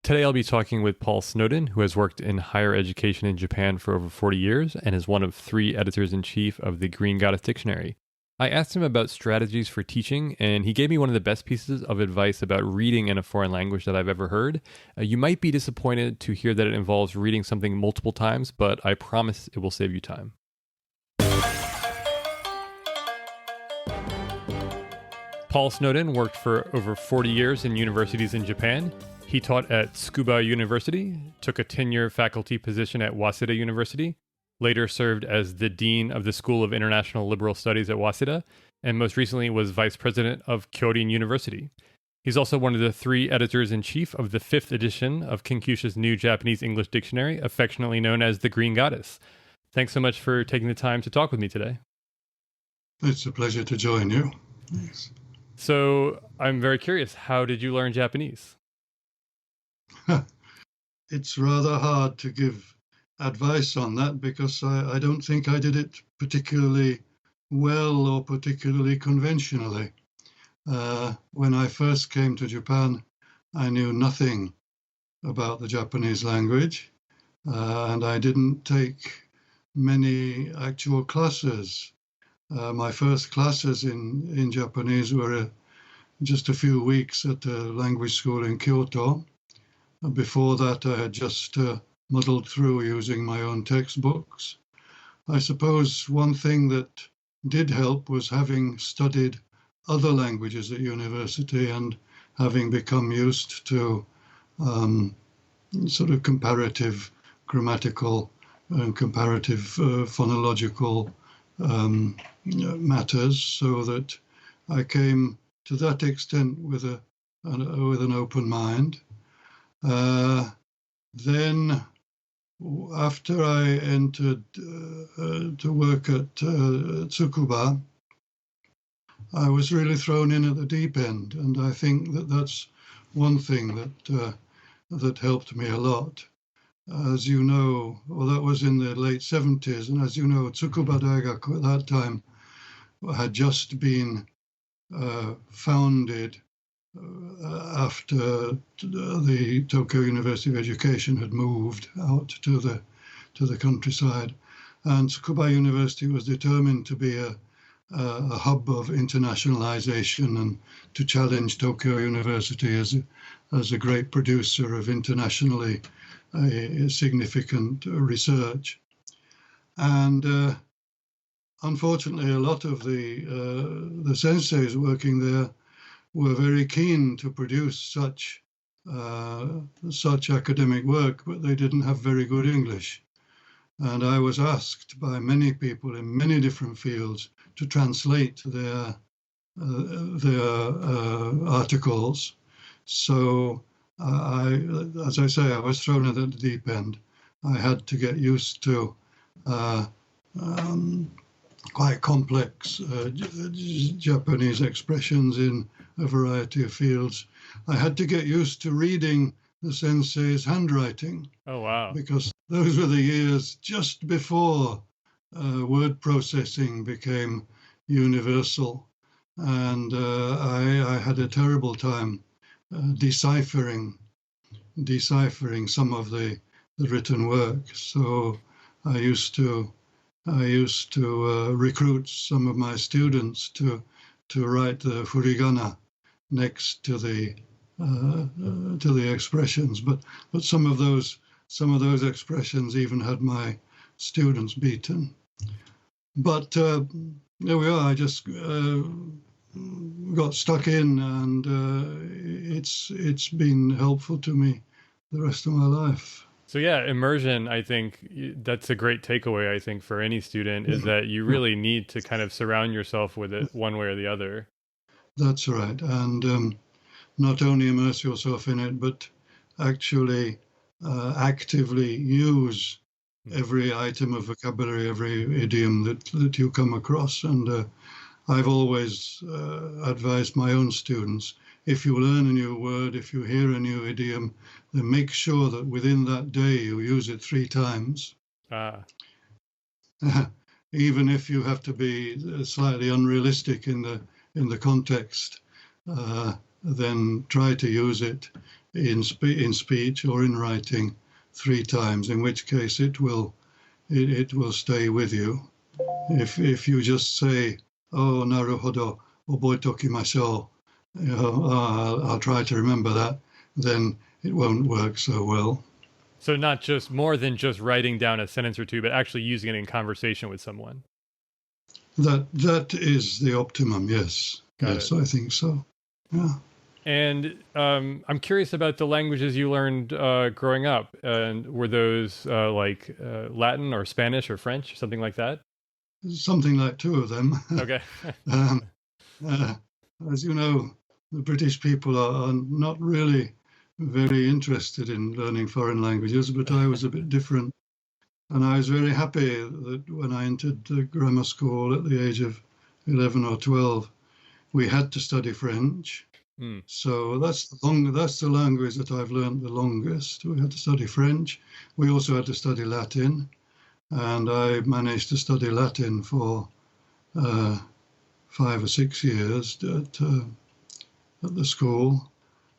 Today I'll be talking with Paul Snowden, who has worked in higher education in Japan for over 40 years and is one of 3 editors-in-chief of the Green Goddess Dictionary. I asked him about strategies for teaching, and he gave me one of the best pieces of advice about reading in a foreign language that I've ever heard. You might be disappointed to hear that it involves reading something multiple times, but I promise it will save you time. Paul Snowden worked for over 40 years in universities in Japan. He taught at Tsukuba University, took a tenure faculty position at Waseda University, later served as the Dean of the School of International Liberal Studies at Waseda, and most recently was Vice President of Kyorin University. He's also one of the 3 editors-in-chief of the 5th edition of Kenkyusha's new Japanese-English dictionary, affectionately known as the Green Goddess. Thanks so much for taking the time to talk with me today. It's a pleasure to join you. Thanks. So I'm very curious, how did you learn Japanese? It's rather hard to give advice on that because I don't think I did it particularly well or particularly conventionally. When I first came to Japan, I knew nothing about the Japanese language, and I didn't take many actual classes. My first classes in Japanese were just a few weeks at a language school in Kyoto. Before that, I had just muddled through using my own textbooks. I suppose one thing that did help was having studied other languages at university and having become used to sort of comparative grammatical and comparative phonological matters, so that I came to that extent with an open mind. Then, after I entered to work at Tsukuba, I was really thrown in at the deep end, and I think that that's one thing that helped me a lot. As you know, well, that was in the late 70s, and as you know, Tsukuba Daigaku at that time had just been founded after the Tokyo University of Education had moved out to the countryside, and Tsukuba University was determined to be a hub of internationalization and to challenge Tokyo University as a great producer of internationally significant research. And unfortunately, a lot of the senseis working there were very keen to produce such academic work, but they didn't have very good English. And I was asked by many people in many different fields to translate their articles. So as I say, I was thrown at the deep end. I had to get used to quite complex Japanese expressions in a variety of fields. I had to get used to reading the sensei's handwriting. Oh, wow. Because those were the years just before word processing became universal. And I had a terrible time deciphering some of the written work. So I used to recruit some of my students to write the furigana next to the expressions, but some of those expressions even had my students beaten. But there we are. I just got stuck in, and it's been helpful to me the rest of my life. So yeah, immersion, I think that's a great takeaway, I think, for any student, is that you really need to kind of surround yourself with it one way or the other. That's right. And not only immerse yourself in it, but actually actively use every item of vocabulary, every idiom that you come across. And I've always advised my own students, if you learn a new word, if you hear a new idiom, then make sure that within that day you use it 3 times. Even if you have to be slightly unrealistic in the context, then try to use it in speech or in writing 3 times, in which case it will stay with you. If you just say, "Oh, naruhodo, oboetokimashou," I'll try to remember that, then it won't work so well. So not just more than just writing down a sentence or two, but actually using it in conversation with someone. That is the optimum, yes. Yes, I think so. Yeah. And I'm curious about the languages you learned growing up. And were those like Latin or Spanish or French, or something like that? Something like 2 of them. Okay. As you know, the British people are not really very interested in learning foreign languages, but I was a bit different. And I was very happy that when I entered grammar school at the age of 11 or 12, we had to study French. So that's the language that I've learned the longest. We had to study French. We also had to study Latin, and I managed to study Latin for 5 or 6 years at the school.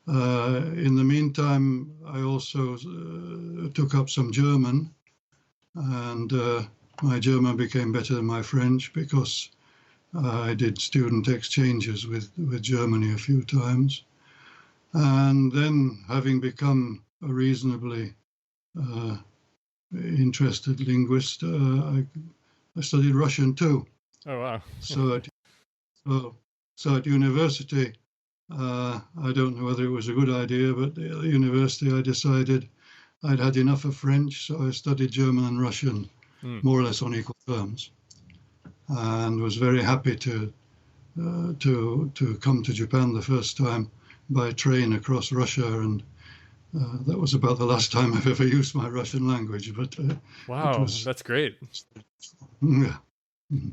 In the meantime, I also took up some German, and my German became better than my French because I did student exchanges with Germany a few times. And then, having become a reasonably interested linguist, I studied Russian too. Oh, wow. So at university, I don't know whether it was a good idea, but at the university I decided I'd had enough of French, so I studied German and Russian more or less on equal terms, and was very happy to come to Japan the first time by train across Russia, and that was about the last time I've ever used my Russian language. But wow, that's great. Yeah.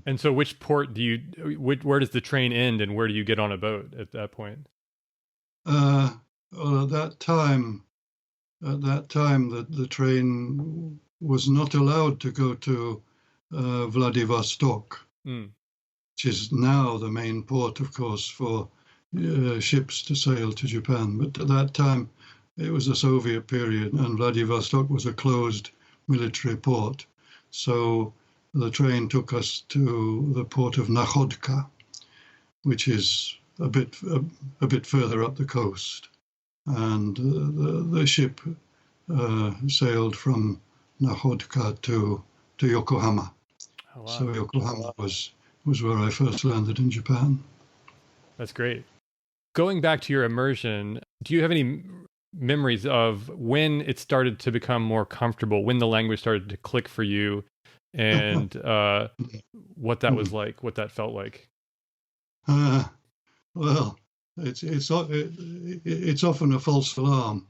And so, which port where does the train end, and where do you get on a boat at that point? Well, at that time, the train was not allowed to go to Vladivostok, which is now the main port, of course, for ships to sail to Japan. But at that time, it was a Soviet period, and Vladivostok was a closed military port. So the train took us to the port of Nakhodka, which is a bit further up the coast. And the ship sailed from Nakhodka to Yokohama. Oh, wow. So Yokohama was where I first landed in Japan. That's great. Going back to your immersion, do you have any memories of when it started to become more comfortable, when the language started to click for you, and what that was like, what that felt like? Well, it's often a false alarm.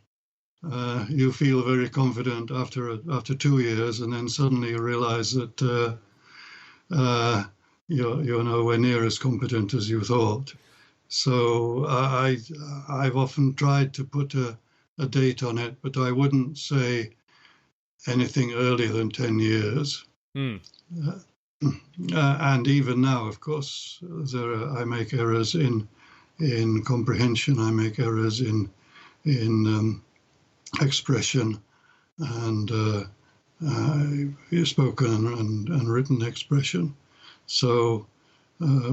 You feel very confident after 2 years, and then suddenly you realize that you're nowhere near as competent as you thought. So I've often tried to put a date on it, but I wouldn't say anything earlier than 10 years. And even now, of course, I make errors in comprehension. I make errors in expression and spoken and written expression. So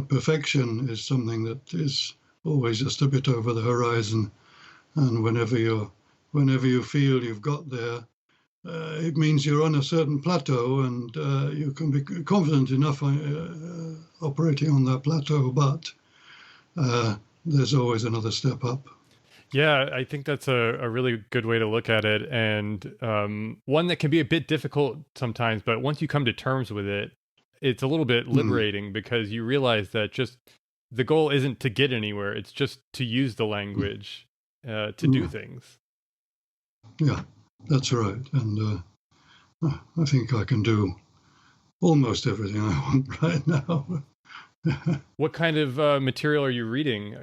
perfection is something that is always just a bit over the horizon. And whenever you feel you've got there, it means you're on a certain plateau, and you can be confident enough operating on that plateau, but there's always another step up. Yeah, I think that's a really good way to look at it, and one that can be a bit difficult sometimes, but once you come to terms with it, it's a little bit liberating because you realize that just the goal isn't to get anywhere, it's just to use the language to do things. Yeah, that's right. And I think I can do almost everything I want right now. What kind of material are you reading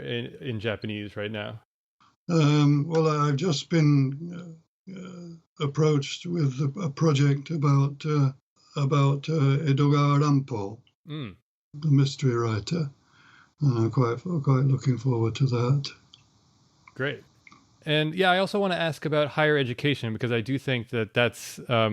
in Japanese right now? Well, I've just been approached with a project about Edogawa Rampo, the mystery writer, and I'm quite looking forward to that. Great. And yeah, I also want to ask about higher education because I do think that that's, a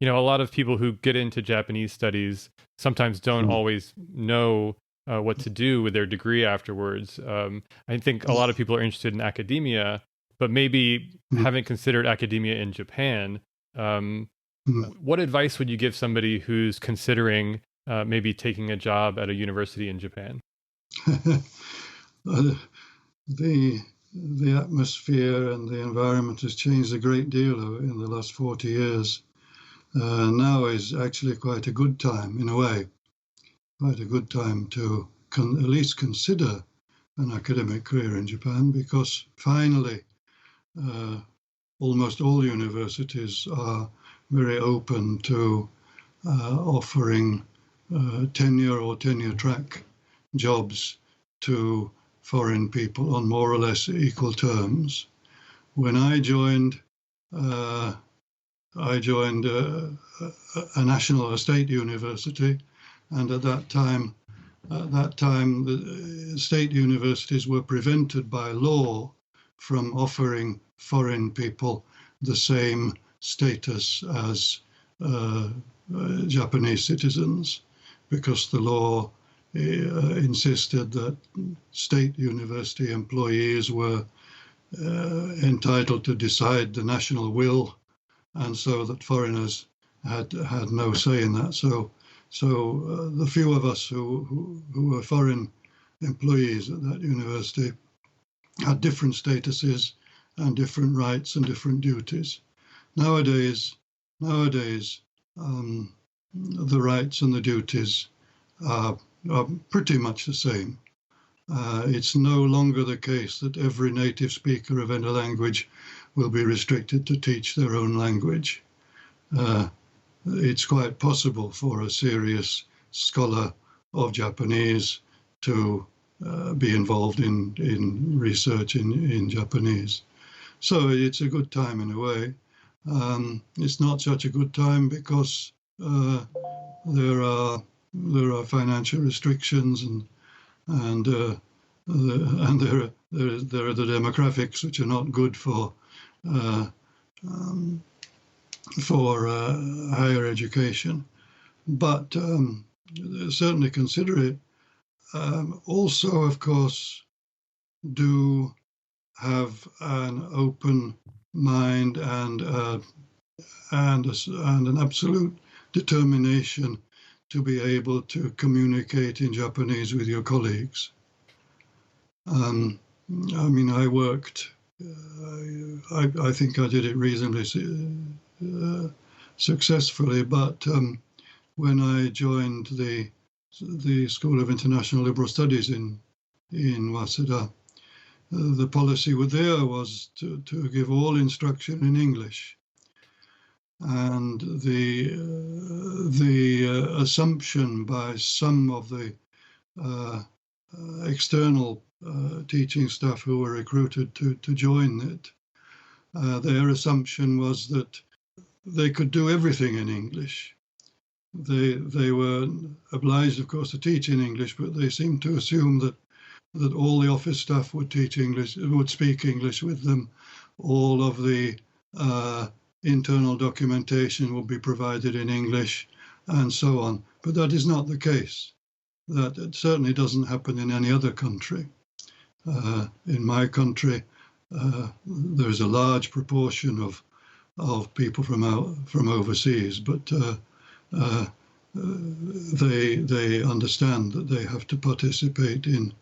lot of people who get into Japanese studies sometimes don't Mm. always know what to do with their degree afterwards. I think a lot of people are interested in academia, but maybe Mm. haven't considered academia in Japan. Um, Mm. what advice would you give somebody who's considering maybe taking a job at a university in Japan? Uh, the the atmosphere and the environment has changed a great deal in the last 40 years. Now is actually quite a good time, in a way, quite a good time to at least consider an academic career in Japan, because finally uh, almost all universities are very open to offering tenure or tenure track jobs to foreign people on more or less equal terms. When I joined a national, a state university, and at that time, the state universities were prevented by law from offering foreign people the same status as uh, Japanese citizens, because the law insisted that state university employees were entitled to decide the national will, and so that foreigners had no say in that. So the few of us who were foreign employees at that university had different statuses and different rights and different duties. Nowadays, um, the rights and the duties are pretty much the same. It's no longer the case that every native speaker of any language will be restricted to teach their own language. Uh, it's quite possible for a serious scholar of Japanese to be involved in research in Japanese. So it's a good time in a way. It's not such a good time because there are financial restrictions, and there are the demographics which are not good uh, um, for higher education. But certainly consider it. Also, of course, do have an open mind and an absolute determination to be able to communicate in Japanese with your colleagues. Um, I mean, I worked. I think I did it reasonably successfully, but when I joined the School of International Liberal Studies in Waseda, the policy there was to give all instruction in English, and the assumption by some of the uh, external teaching staff who were recruited to join it, their assumption was that they could do everything in English. They were obliged, of course, to teach in English, but they seemed to assume that all the office staff would teach English, would speak English with them. All of the internal documentation would be provided in English, and so on. But that is not the case. That it certainly doesn't happen in any other country. In my country, there's a large proportion of people from overseas, but they understand that they have to participate in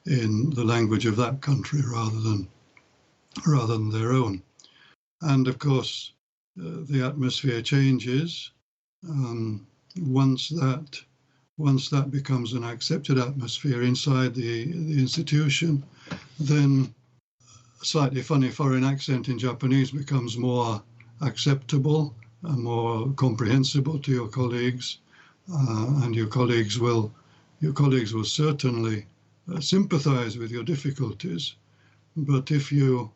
the language of that country rather than their own. And of course, the atmosphere changes um, once that becomes an accepted atmosphere inside the institution. Then a slightly funny foreign accent in Japanese becomes more acceptable and more comprehensible to your colleagues, and your colleagues will certainly sympathize with your difficulties. But if you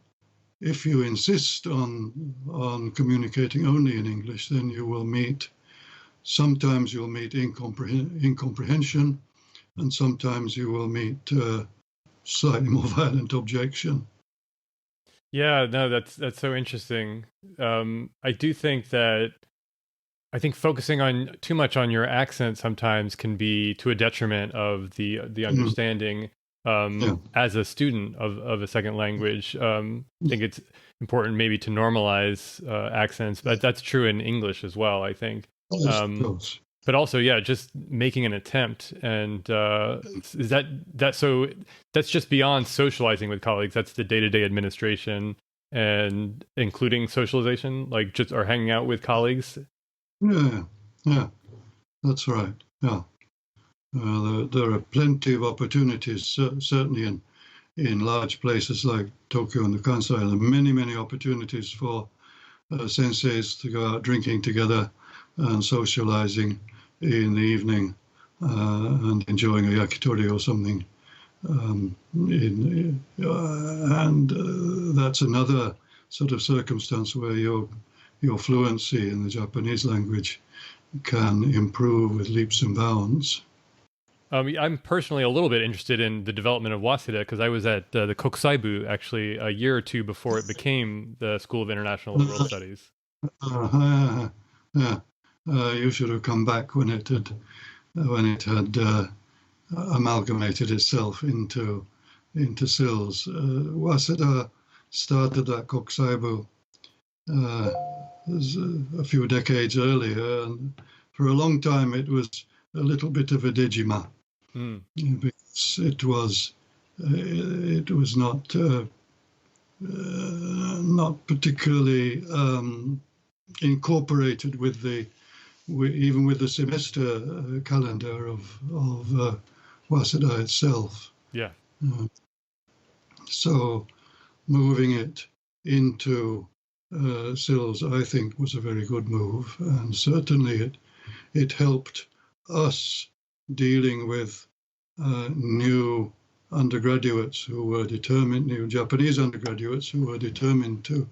insist on communicating only in English, then you will meet sometimes you'll meet incomprehension, and sometimes you will meet slightly more violent objection. Yeah, no, that's so interesting. I do think that I think focusing on too much on your accent sometimes can be to a detriment of the Mm, understanding yeah, as a student of a second language. I think it's important maybe to normalize accents, but that's true in English as well, I think. yes, of Um, course. but also, yeah, just making an attempt, and is that so? That's just beyond socializing with colleagues. That's the day-to-day administration and including socialization, like just or hanging out with colleagues. Yeah, yeah, that's right. Yeah, there are plenty of opportunities, certainly in large places like Tokyo and the Kansai. There are many opportunities for senseis to go out drinking together and socializing in the evening and enjoying a yakitori or something. And that's another sort of circumstance where your fluency in the Japanese language can improve with leaps and bounds. I'm personally a little bit interested in the development of Waseda because I was at the Kokusaibu actually a year or two before it became the School of International and World Uh, Studies. yeah, you should have come back when it had amalgamated itself into SILS. Waseda started at Kokusaibu uh, a few decades earlier, and for a long time it was a little bit of a Dejima Mm, because it was not particularly incorporated even with the semester calendar of Waseda itself. yeah. Uh, so moving it into SILS, I think, was a very good move, and certainly it helped us dealing with new undergraduates who were determined, new Japanese undergraduates who were determined to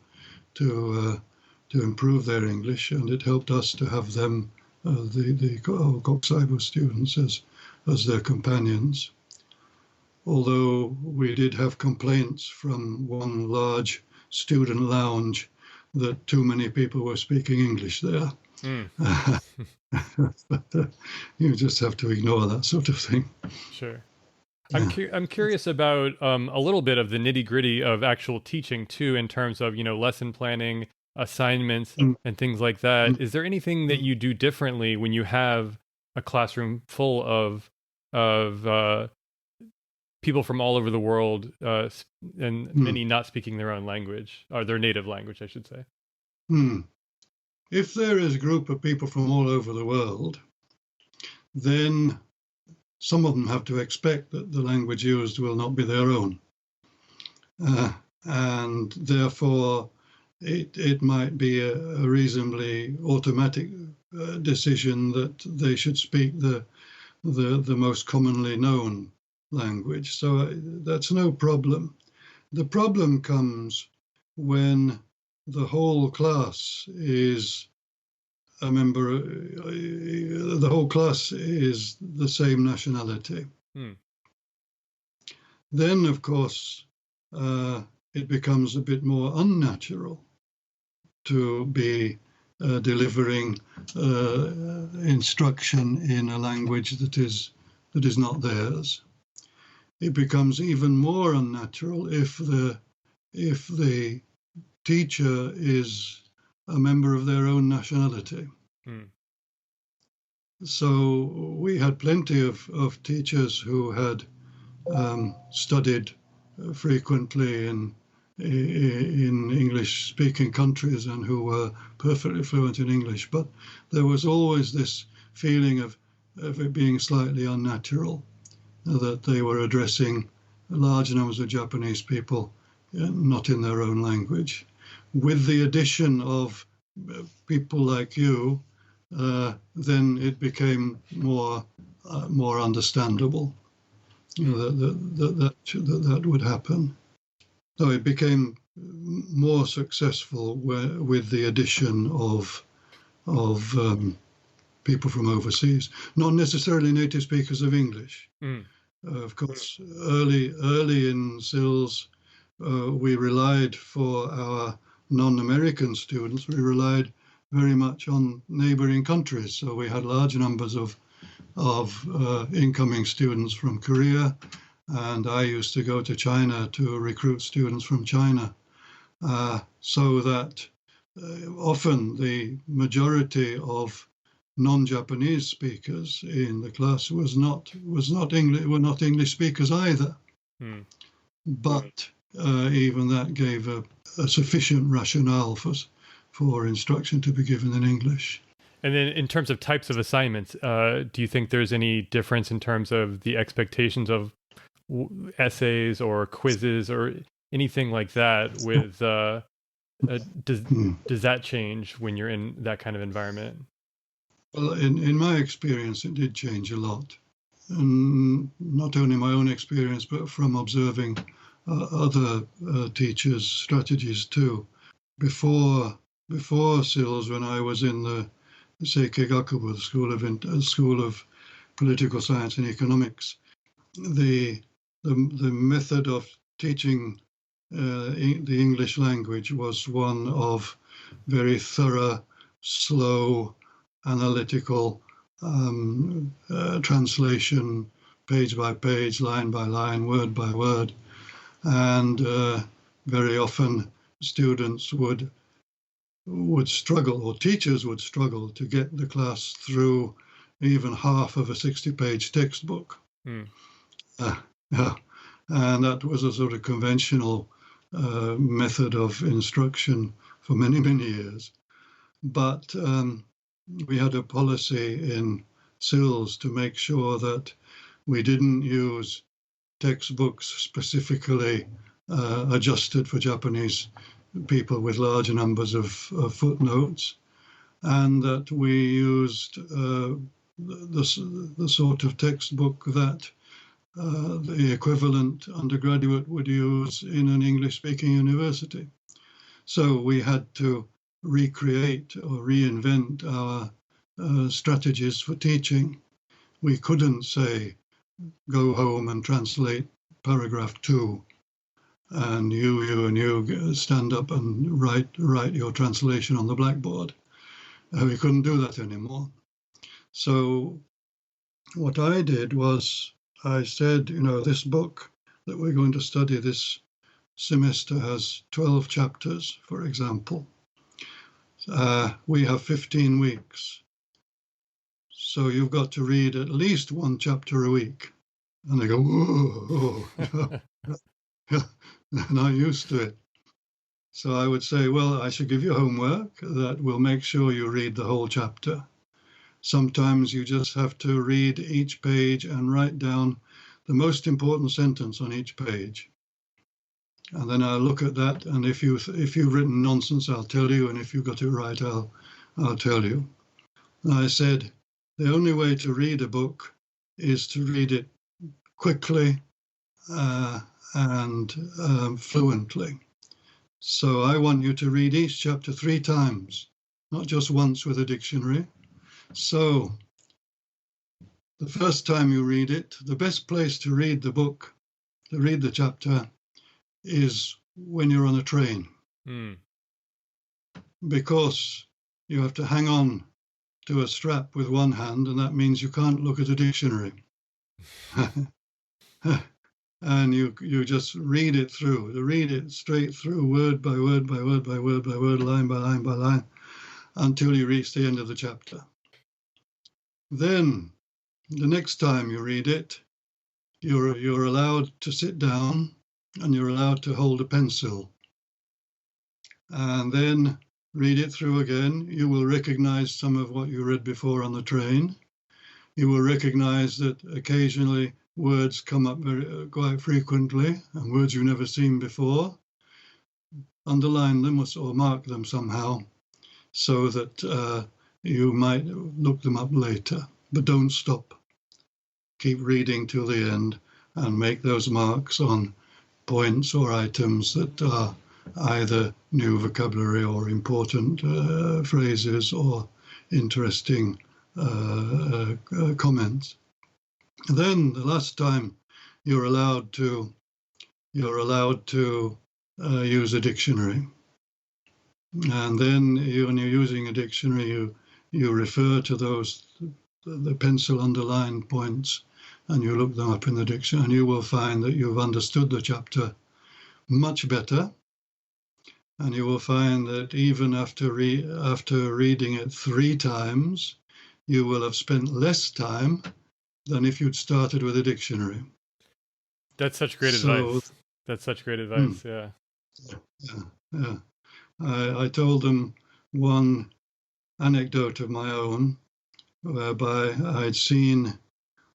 to improve their English, and it helped us to have them, the Kokusaibo students, as their companions. Although we did have complaints from one large student lounge that too many people were speaking English there. Mm. But you just have to ignore that sort of thing. Sure. Yeah. I'm curious about a little bit of the nitty gritty of actual teaching too, in terms of lesson planning, assignments, Mm, and things like that. mm, Is there anything that mm, you do differently when you have a classroom full of people from all over the world, and mm, many not speaking their own language or their native language, I should say? mm. If there is a group of people from all over the world, then some of them have to expect that the language used will not be their own. And therefore, it might be a reasonably automatic decision that they should speak the most commonly known language. So that's no problem. The problem comes when the whole class is a member, the whole class is the same nationality. Hmm. Then, of course, it becomes a bit more unnatural to be delivering instruction in a language that is not theirs. It becomes even more unnatural if the teacher is a member of their own nationality. Hmm. So we had plenty of teachers who had studied frequently in English-speaking countries and who were perfectly fluent in English, but there was always this feeling of it being slightly unnatural, that they were addressing large numbers of Japanese people not in their own language. With the addition of people like you, then it became more understandable Hmm. that would happen. So it became more successful with the addition of people from overseas, not necessarily native speakers of English. Hmm. Of course, early in SILS, we relied for our non-American students, we relied very much on neighboring countries. So we had large numbers of incoming students from Korea, and I used to go to China to recruit students from China, so that often the majority of non-Japanese speakers in the class were not English speakers either. Hmm. But even that gave a sufficient rationale for instruction to be given in English. And then in terms of types of assignments, do you think there's any difference in terms of the expectations of essays or quizzes or anything like that with does that change when you're in that kind of environment? Well, in my experience, it did change a lot. And not only my own experience, but from observing other teachers' strategies too. Before SILS, when I was in the Seikeigakubu, the School of Political Science and Economics, the method of teaching the English language was one of very thorough, slow, analytical translation, page by page, line by line, word by word. And very often students would struggle, or teachers would struggle, to get the class through even half of a 60-page textbook. Yeah. And that was a sort of conventional method of instruction for many, many years. But we had a policy in SILS to make sure that we didn't use textbooks specifically adjusted for Japanese people with large numbers of footnotes, and that we used the sort of textbook that the equivalent undergraduate would use in an English-speaking university. So we had to recreate or reinvent our strategies for teaching. We couldn't say, go home and translate paragraph 2, and you stand up and write your translation on the blackboard. We couldn't do that anymore. So what I did was I said, this book that we're going to study this semester has 12 chapters, for example. We have 15 weeks. So you've got to read at least one chapter a week. And they go, whoa. They're not used to it. So I would say, well, I should give you homework that will make sure you read the whole chapter. Sometimes you just have to read each page and write down the most important sentence on each page. And then I'll look at that, and if you've written nonsense, I'll tell you, and if you got it right, I'll tell you. And I said, the only way to read a book is to read it quickly and fluently. So I want you to read each chapter 3 times, not just once with a dictionary. So the first time you read it, the best place to read the book, to read the chapter, is when you're on a train. Because you have to hang on to a strap with one hand, and that means you can't look at a dictionary. And you just read it straight through, word by word by word by word by word, line by line by line, until you reach the end of the chapter. Then, the next time you read it, you're allowed to sit down and you're allowed to hold a pencil. And then read it through again. You will recognize some of what you read before on the train. You will recognize that occasionally words come up quite frequently, and words you've never seen before. Underline them or mark them somehow so that you might look them up later. But don't stop. Keep reading till the end and make those marks on points or items that are either new vocabulary or important phrases or interesting comments. Then the last time you're allowed to use a dictionary. And then when you're using a dictionary, you refer to the pencil underlined points, and you look them up in the dictionary, and you will find that you've understood the chapter much better. And you will find that even after reading it 3 times, you will have spent less time than if you'd started with a dictionary. That's such great advice. That's such great advice. Yeah. Yeah. I told them one anecdote of my own, whereby I'd seen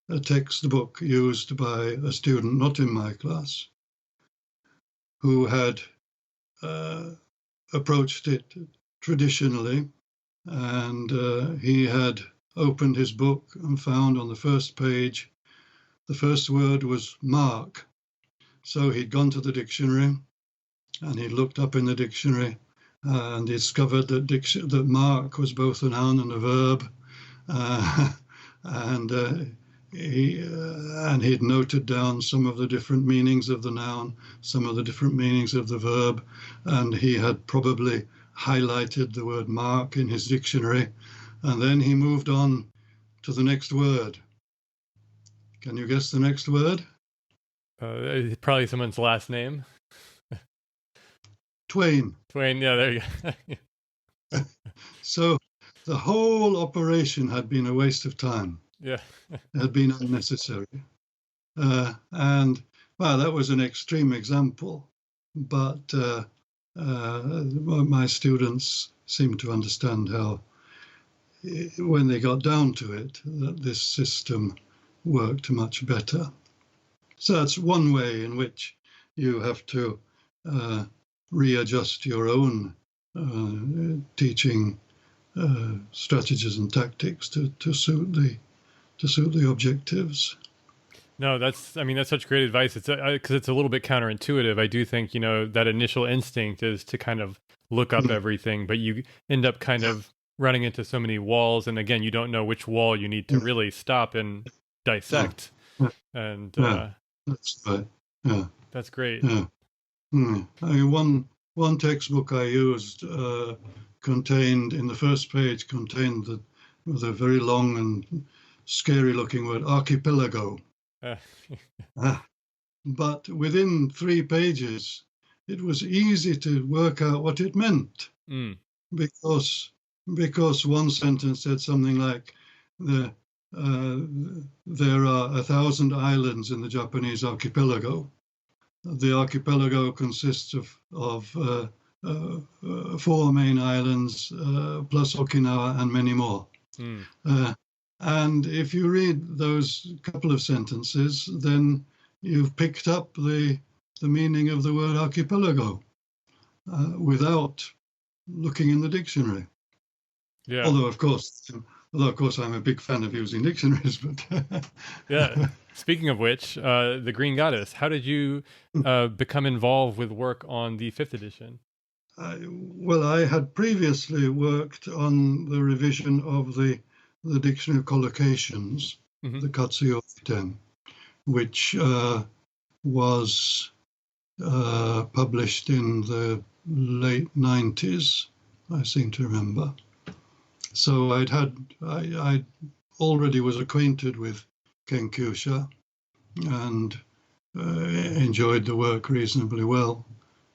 a textbook used by a student not in my class, who had approached it traditionally, and he had opened his book and found on the first page the first word was mark. So he'd gone to the dictionary and he looked up in the dictionary and discovered that mark was both a noun and a verb, and he'd noted down some of the different meanings of the noun, some of the different meanings of the verb, and he had probably highlighted the word mark in his dictionary, and then he moved on to the next word. Can you guess the next word? Probably someone's last name. Twain. Twain, yeah, there you go. So the whole operation had been a waste of time. Yeah. It had been unnecessary. And well, that was an extreme example, but my students seemed to understand how, when they got down to it, that this system worked much better. So that's one way in which you have to readjust your own teaching strategies and tactics to suit the objectives. No, that's such great advice. It's because it's a little bit counterintuitive. I do think, that initial instinct is to kind of look up everything, but you end up kind of running into so many walls. And again, you don't know which wall you need to really stop and dissect. And that's right. Yeah, that's great. Yeah. I mean, one textbook I used contained, in the first page, contained the very long and scary-looking word archipelago. But within 3 pages, it was easy to work out what it meant, because one sentence said something like, there are 1,000 islands in the Japanese archipelago. The archipelago consists of 4 main islands, plus Okinawa and many more. And if you read those couple of sentences, then you've picked up the meaning of the word archipelago without looking in the dictionary. Yeah. Although of course I'm a big fan of using dictionaries, but yeah. Speaking of which, the Green Goddess, how did you become involved with work on the 5th edition? I had previously worked on the revision of the Dictionary of Collocations, the Katsuyo Ten, which was published in the late 90s, I seem to remember. So I already was acquainted with Kenkyusha and enjoyed the work reasonably well.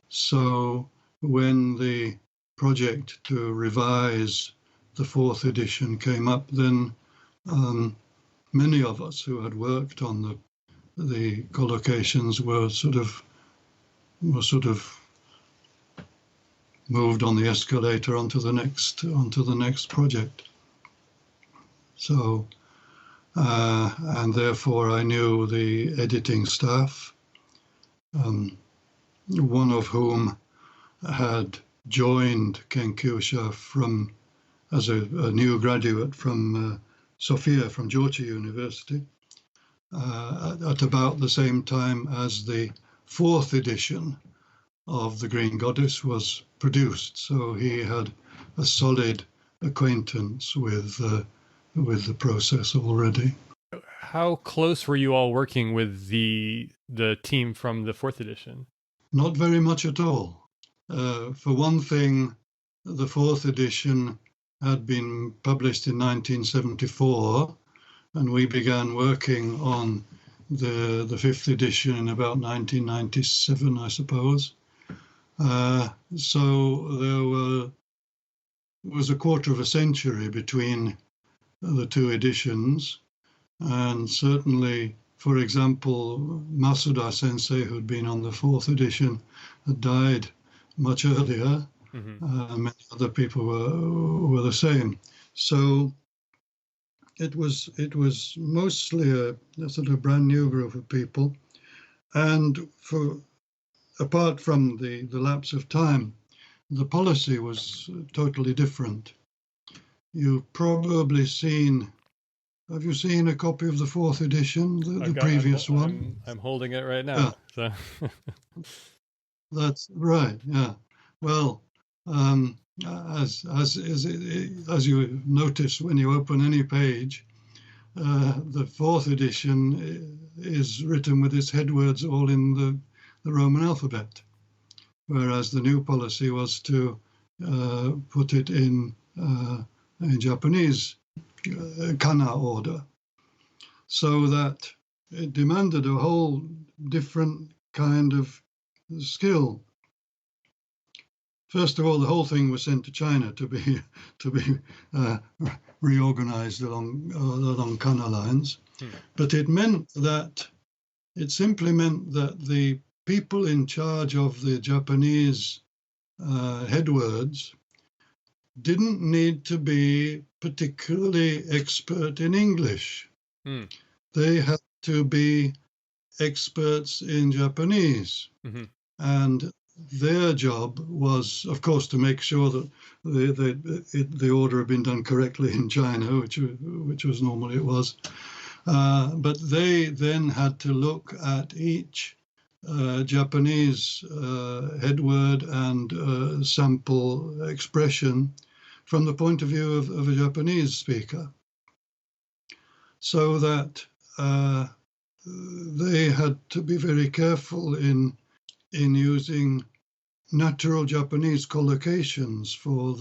So when the project to revise the 4th edition came up, then many of us who had worked on the collocations were sort of moved on the escalator onto the next project. So and therefore I knew the editing staff, one of whom had joined Kenkyusha as a new graduate from Sofia, from Georgia University, at about the same time as the 4th edition of The Green Goddess was produced. So he had a solid acquaintance with the process already. How close were you all working with the team from the 4th edition? Not very much at all. For one thing, the fourth edition had been published in 1974, and we began working on the fifth edition in about 1997, I suppose. So there was a quarter of a century between the two editions, and certainly, for example, Masuda Sensei, who'd been on the fourth edition, had died much earlier. Many other people were the same. So it was mostly a sort of brand new group of people, and apart from the lapse of time, the policy was totally different. You've probably have you seen a copy of the fourth edition, the previous one? I'm holding it right now. Yeah. So. That's right, yeah. Well, as you notice when you open any page, the fourth edition is written with its headwords all in the Roman alphabet, whereas the new policy was to put it in Japanese kana order, so that it demanded a whole different kind of skill. First of all, the whole thing was sent to China to be reorganized along kana lines, but it simply meant that the people in charge of the Japanese headwords didn't need to be particularly expert in English. They had to be experts in Japanese. And their job was, of course, to make sure that the order had been done correctly in China, which was normally it was. But they then had to look at each Japanese headword and sample expression from the point of view of a Japanese speaker, so that they had to be very careful in using natural Japanese collocations for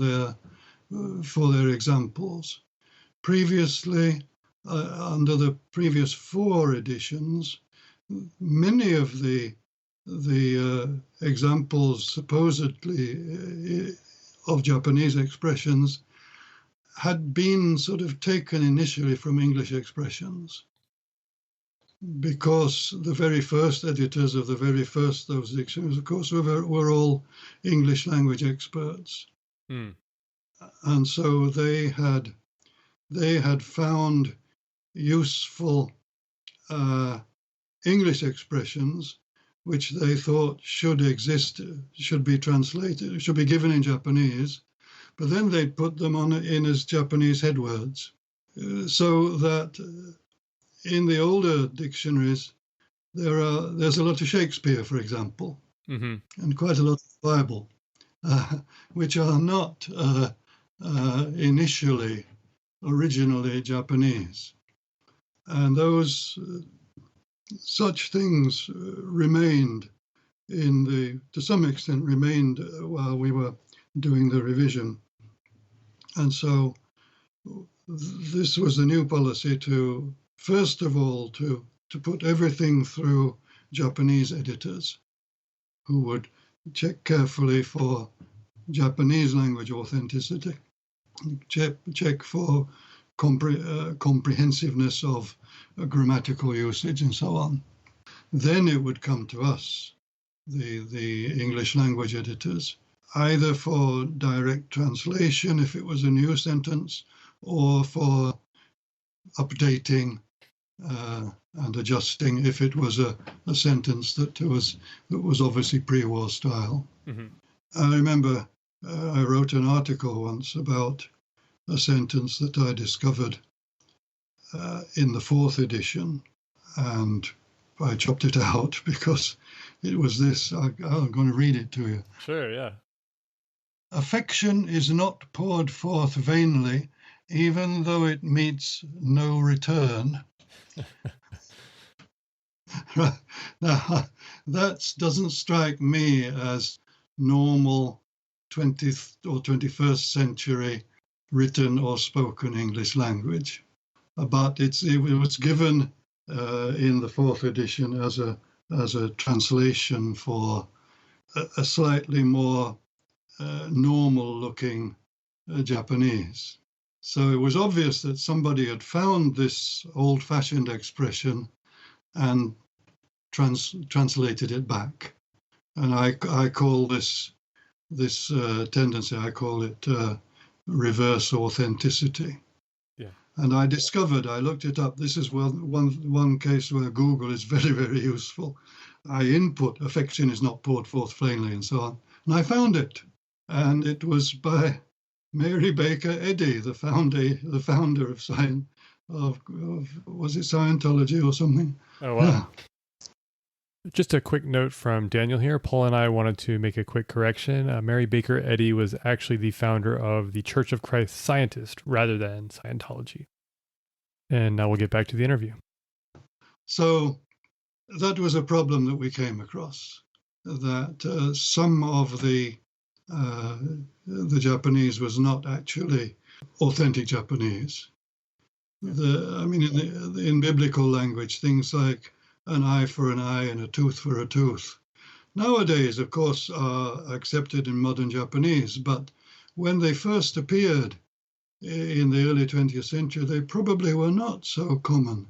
their examples. Previously, under the previous four editions, many of the examples supposedly of Japanese expressions had been sort of taken initially from English expressions, because the very first editors of the very first those dictionaries, of course, were all English language experts. And so they had found useful English expressions which they thought should exist, should be translated, should be given in Japanese, but then they'd put them in as Japanese headwords, so that in the older dictionaries there's a lot of Shakespeare, for example, and quite a lot of Bible, which are not originally Japanese, and those such things remained to some extent remained while we were doing the revision. And so this was the new policy to, first of all, to put everything through Japanese editors who would check carefully for Japanese language authenticity, check for comprehensiveness of grammatical usage and so on. Then it would come to us, the English language editors, either for direct translation if it was a new sentence, or for updating and adjusting if it was a sentence that was obviously pre-war style. I remember I wrote an article once about a sentence that I discovered in the fourth edition, and I chopped it out because it was this. I'm going to read it to you. Sure, yeah. Affection is not poured forth vainly, even though it meets no return. Now, that doesn't strike me as normal 20th or 21st century written or spoken English language. But it was given in the fourth edition as a translation for a slightly more normal looking Japanese. So it was obvious that somebody had found this old-fashioned expression and translated it back. And I call this tendency, I call it reverse authenticity. Yeah. And I looked it up. This is one case where Google is very, very useful. I input affection is not poured forth plainly and so on. And I found it. And it was by Mary Baker Eddy, the founder of was it Scientology or something? Oh, wow. Yeah. Just a quick note from Daniel here. Paul and I wanted to make a quick correction. Mary Baker Eddy was actually the founder of the Church of Christ Scientist rather than Scientology. And now we'll get back to the interview. So that was a problem that we came across, that some of the Japanese was not actually authentic Japanese. In biblical language, things like an eye for an eye and a tooth for a tooth, nowadays, of course, are accepted in modern Japanese. But when they first appeared in the early 20th century, they probably were not so common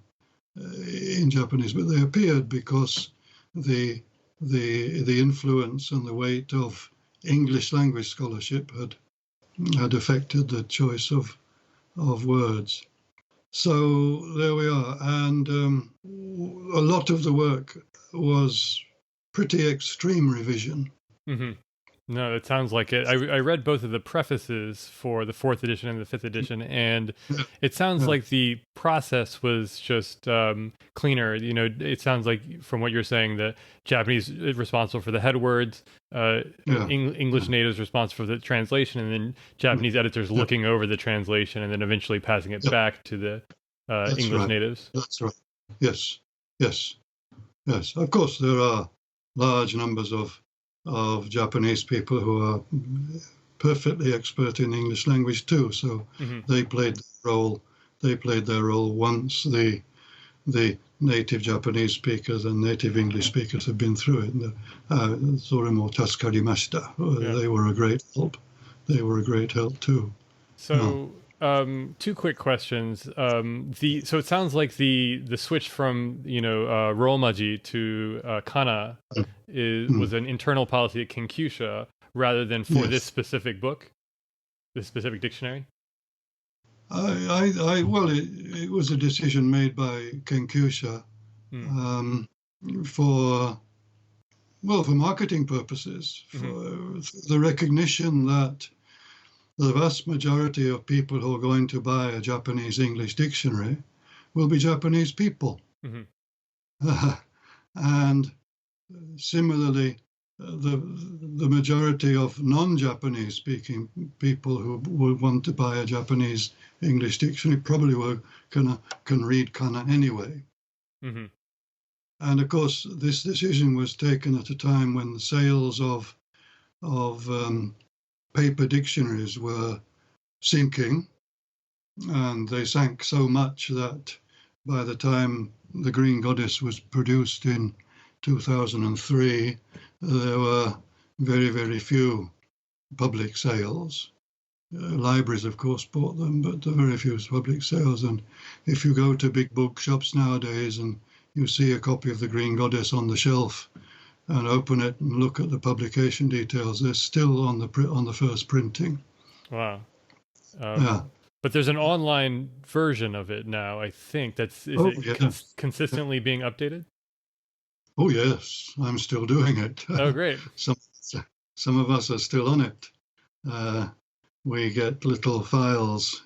in Japanese. But they appeared because the influence and the weight of English language scholarship had affected the choice of words. So there we are, and a lot of the work was pretty extreme revision. Mm-hmm. No, it sounds like it. I read both of the prefaces for the fourth edition and the fifth edition, and it sounds like the process was just cleaner. You know, it sounds like from what you're saying, the Japanese is responsible for the head words, English natives responsible for the translation, and then Japanese editors looking over the translation and then eventually passing it back to the English natives. That's right. Yes. Of course, there are large numbers of Japanese people who are perfectly expert in English language too. So they played their role once the native Japanese speakers and native English speakers have been through it. Zoremo tasukarimashita. They were a great help. They were a great help too. So, two quick questions. So it sounds like the switch from Romaji to kana was an internal policy at Kenkyusha rather than for this specific book, this specific dictionary. It was a decision made by Kenkyusha for marketing purposes, for the recognition that the vast majority of people who are going to buy a Japanese English dictionary will be Japanese people. And similarly, the majority of non-Japanese speaking people who would want to buy a Japanese English dictionary probably can read kana anyway. And of course, this decision was taken at a time when the sales of paper dictionaries were sinking, and they sank so much that by the time The Green Goddess was produced in 2003, there were very, very few public sales. Libraries, of course, bought them, but there were very few public sales. And if you go to big bookshops nowadays and you see a copy of The Green Goddess on the shelf and open it and look at the publication details, they're still on the first printing. Wow. But there's an online version of it now, I think. Consistently being updated? Oh, yes. I'm still doing it. Oh, great. Some of us are still on it. We get little files,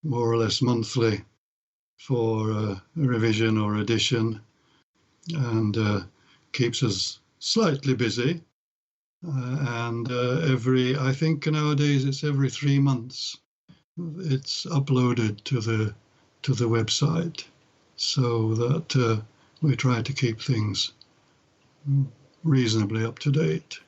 more or less monthly, for revision or addition, and keeps us slightly busy. I think nowadays it's every 3 months it's uploaded to the website, so that we try to keep things reasonably up to date.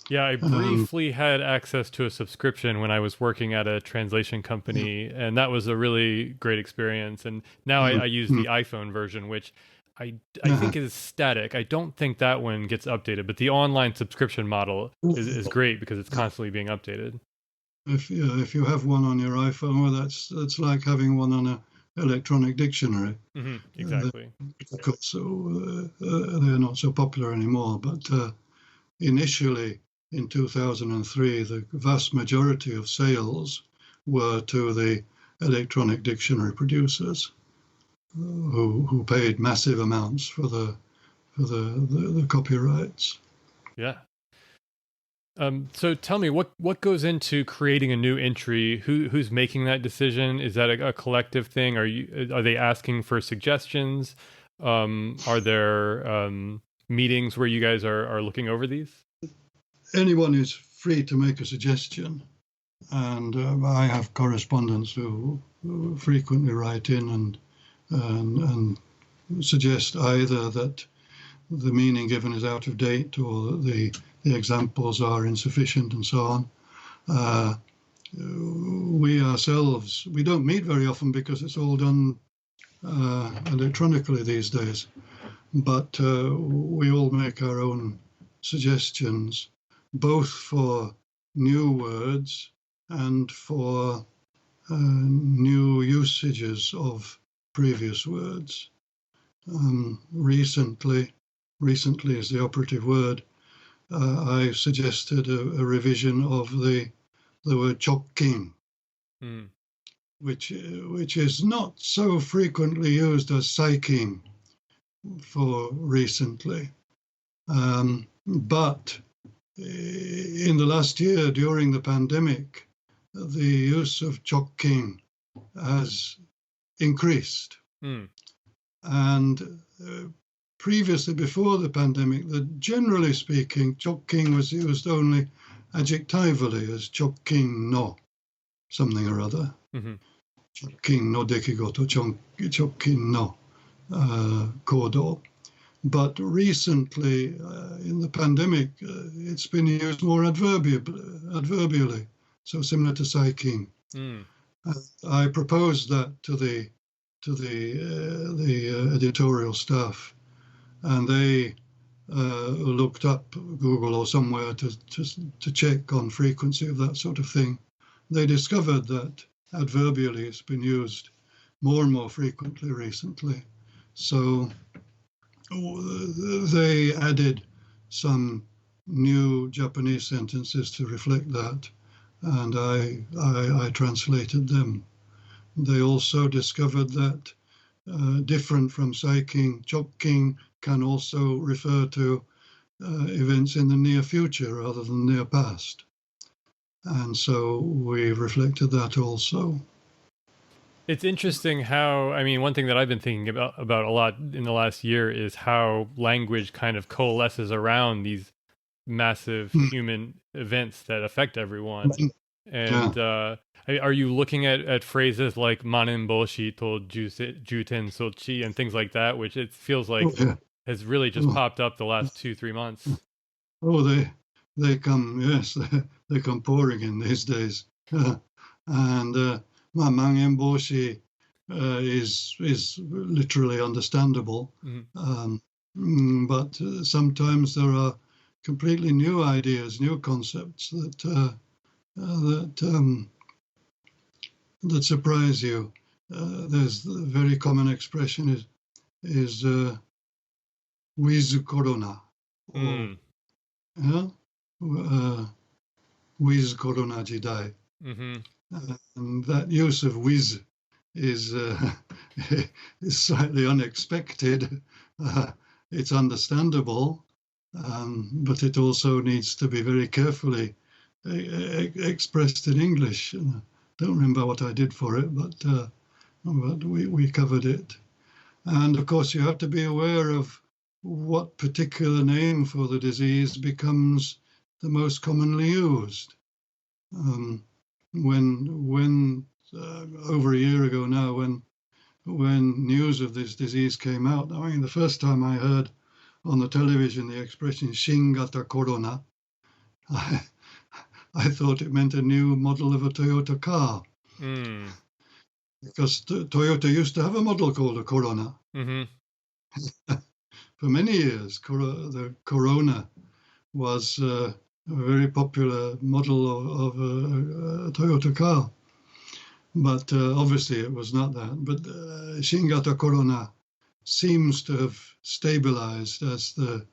Yeah, I briefly had access to a subscription when I was working at a translation company, and that was a really great experience. And now I use the iPhone version, which I think is static. I don't think that one gets updated, but the online subscription model is great because it's constantly being updated. If you have one on your iPhone, well, that's like having one on an electronic dictionary. Exactly. Of course, so they're not so popular anymore. But initially, in 2003, the vast majority of sales were to the electronic dictionary producers, who paid massive amounts for the copyrights. Yeah. So tell me, what goes into creating a new entry? Who's making that decision? Is that a collective thing? Are they asking for suggestions? Are there meetings where you guys are looking over these? Anyone is free to make a suggestion, and I have correspondents who frequently write in and suggest either that the meaning given is out of date or that the examples are insufficient and so on. We ourselves, we don't meet very often because it's all done electronically these days, but we all make our own suggestions, both for new words and for new usages of previous words. Recently is the operative word, I suggested a revision of the word chokking, which is not so frequently used as saikin for recently. But in the last year, during the pandemic, the use of chokking has increased. And previously, before the pandemic, generally speaking, chokking was used only adjectively as chokking no something or other. Chokking no dekigoto, chokking no kodo. But recently, in the pandemic, it's been used more adverbially, so similar to saikin. I proposed that to the editorial staff, and they looked up Google or somewhere to check on frequency of that sort of thing. They discovered that adverbially it's been used more and more frequently recently. So they added some new Japanese sentences to reflect that, and I translated them. They also discovered that different from saikin, chokking can also refer to events in the near future rather than near past. And so we reflected that also. It's interesting how, I mean, one thing that I've been thinking about a lot in the last year is how language kind of coalesces around these massive human events that affect everyone. And are you looking at phrases like manen boshi to juten sochi and things like that, which it feels like has really just popped up the last 2-3 months? Oh, they come, yes, they come pouring in these days. And mangen boshi is literally understandable. But sometimes there are completely new ideas, new concepts that surprise you. There's the very common expression is with corona, or with corona jidai. And that use of with is slightly unexpected. It's understandable, but it also needs to be very carefully expressed in English. I don't remember what I did for it, but we covered it. And of course, you have to be aware of what particular name for the disease becomes the most commonly used. When over a year ago now, when when news of this disease came out. I mean, the first time I heard on the television the expression "shingata corona," I, I thought it meant a new model of a Toyota car. Because Toyota used to have a model called a Corona. For many years, the Corona was a very popular model of a Toyota car. But obviously it was not that. But Shingata Corona seems to have stabilized as the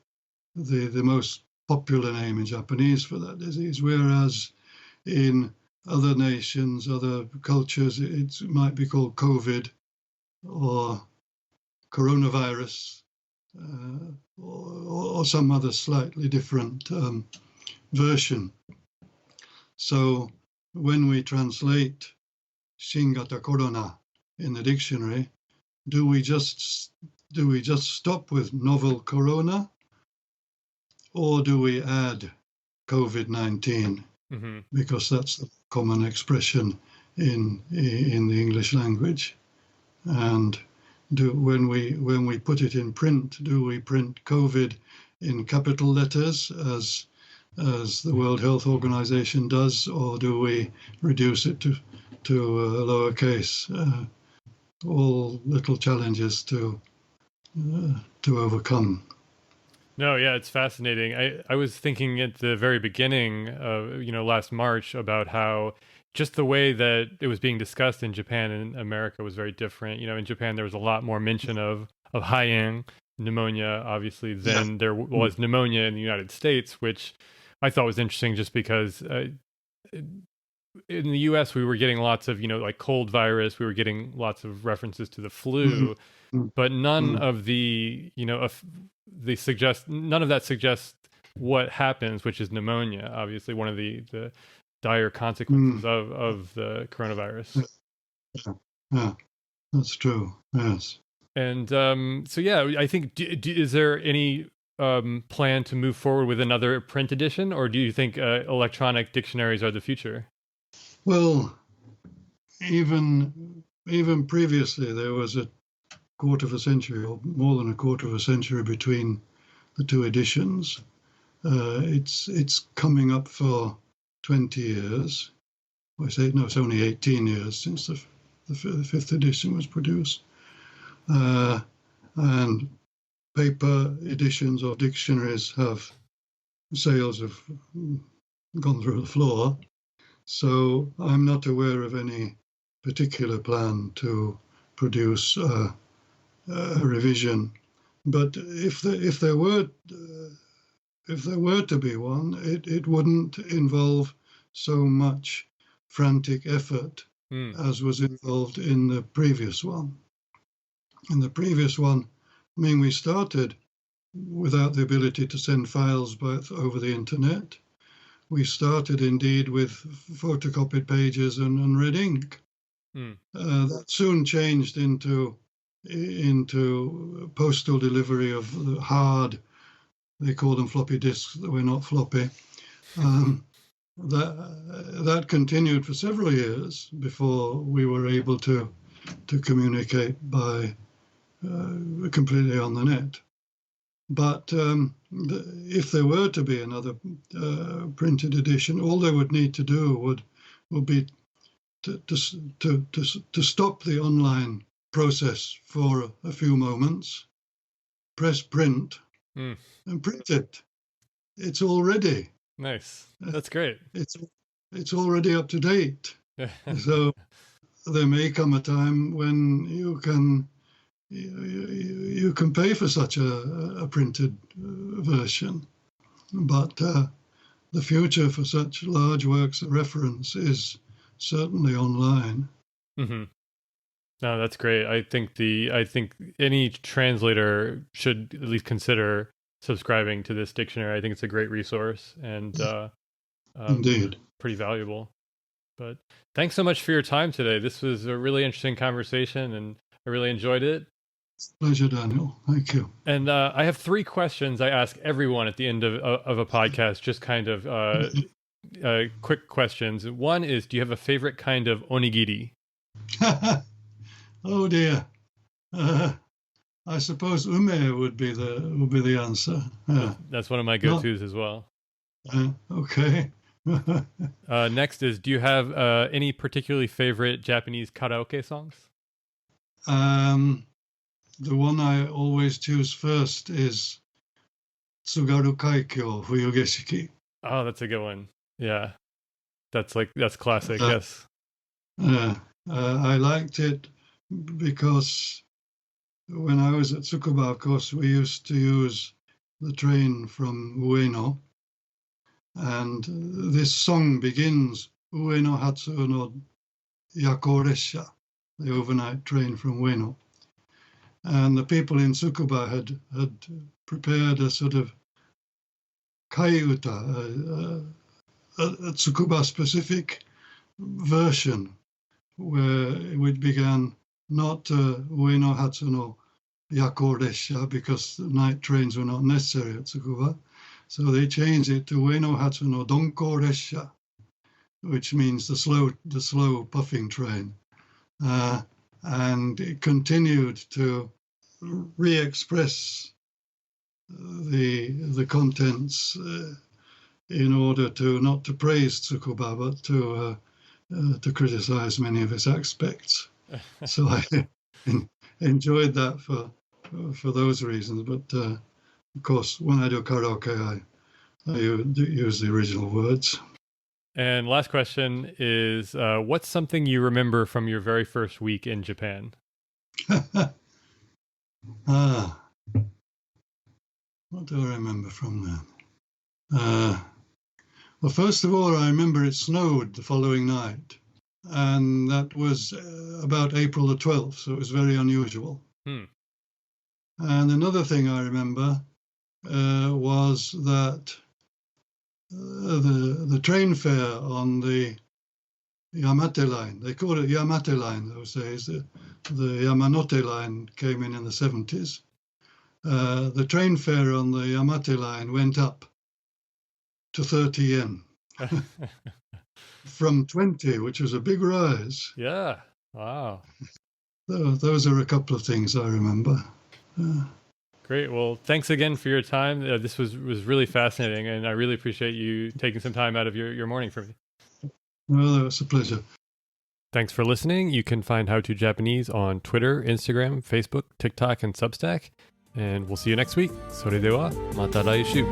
most popular name in Japanese for that disease, whereas in other nations, other cultures, it might be called COVID or coronavirus or some other slightly different version. So when we translate Shingata Corona in the dictionary, do we just stop with novel corona, or do we add COVID-19? Because that's the common expression in the English language. And when we put it in print, do we print COVID in capital letters as the World Health Organization does, or do we reduce it to lowercase? All little challenges to overcome. No, yeah, it's fascinating. I was thinking at the very beginning of, last March about how just the way that it was being discussed in Japan and America was very different. In Japan, there was a lot more mention of high-end pneumonia, obviously, than there was pneumonia in the United States, which I thought was interesting just because in the US, we were getting lots of, like cold virus. We were getting lots of references to the flu, but none of the, none of that suggests what happens, which is pneumonia, obviously one of the dire consequences of the coronavirus. Yeah, that's true. Yes. And so, yeah, I think, is there any plan to move forward with another print edition, or do you think electronic dictionaries are the future? Well, even previously, there was a quarter of a century, or more than a quarter of a century, between the two editions. It's coming up for 20 years. I say no, it's only 18 years since the fifth edition was produced. And paper editions of dictionaries sales have gone through the floor. So I'm not aware of any particular plan to produce a revision. But if there were to be one, it wouldn't involve so much frantic effort as was involved in the previous one. In the previous one, I mean, we started without the ability to send files over the internet. We started indeed with photocopied pages and red ink. That soon changed into postal delivery of hard, they call them floppy disks that were not floppy. That continued for several years before we were able to communicate by completely on the net. But if there were to be another printed edition, all they would need to do would be to stop the online process for a few moments, press print, and print it. It's all ready. Nice. That's great. It's already up to date. So there may come a time when you can pay for such a printed version, but the future for such large works of reference is certainly online. No, that's great. I think any translator should at least consider subscribing to this dictionary. I think it's a great resource and indeed pretty valuable. But thanks so much for your time today. This was a really interesting conversation, and I really enjoyed it. Pleasure, Daniel. Thank you. And I have 3 questions I ask everyone at the end of a podcast, just kind of quick questions. One is, do you have a favorite kind of onigiri? Oh dear. I suppose ume would be the answer. That's one of my Not, go-tos as well. okay. Next is, do you have any particularly favorite Japanese karaoke songs? The one I always choose first is Tsugaru Kaikyo Fuyugeshiki. Oh, that's a good one. Yeah, that's classic. Yes. I liked it because when I was at Tsukuba, of course, we used to use the train from Ueno, and this song begins Ueno Hatsu no Yako Resha, the overnight train from Ueno. And the people in Tsukuba had prepared a sort of kaiuta, a Tsukuba-specific version where it began not Ueno Hatsu no Yako Resha because the night trains were not necessary at Tsukuba. So they changed it to Ueno Hatsu no Donko Resha, which means the slow puffing train. And it continued to re-express the contents in order to not to praise Tsukuba, but to criticize many of its aspects. So I enjoyed that for those reasons. But of course, when I do karaoke, I use the original words. And last question is, what's something you remember from your very first week in Japan? What do I remember from then? Well, first of all, I remember it snowed the following night, and that was about April the 12th, so it was very unusual. And another thing I remember was that the train fare on the Yamate line, they called it Yamate line those days, the Yamanote line came in the 70s. The train fare on the Yamate line went up to 30 yen from 20, which was a big rise. Yeah. Wow. Those are a couple of things I remember. Great. Well, thanks again for your time. This was really fascinating, and I really appreciate you taking some time out of your morning for me. Well, it was a pleasure. Thanks for listening. You can find How to Japanese on Twitter, Instagram, Facebook, TikTok, and Substack. And we'll see you next week. それではまた来週.